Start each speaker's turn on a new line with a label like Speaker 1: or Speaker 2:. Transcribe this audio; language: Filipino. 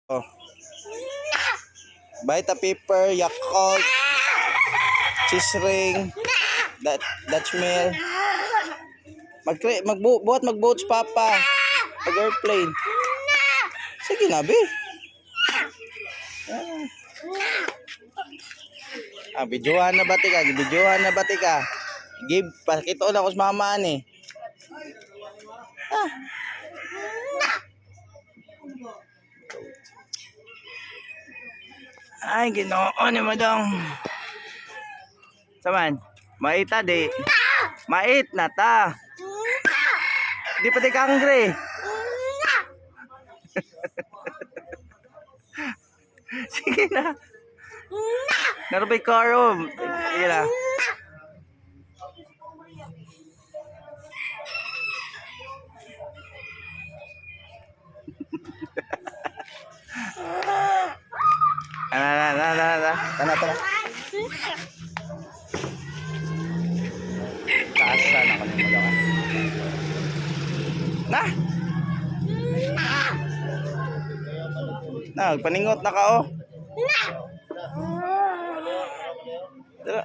Speaker 1: Oh. Vita paper, Yakult, cheese ring, Dutch mill. Magbuhat papa. Pag-airplane. Sige na, be. Videohan na bati ka. Videohan na bati ka. Give, pakito na ko sa mama ni. Ay, Ginoo ni madong. Saman, maita di. Mait na ta. Di pati ka hungry. Sige na. Narubay karom. Sige na. Tana. Taasan ako ng malakas. Paningot na ka oh. Tara,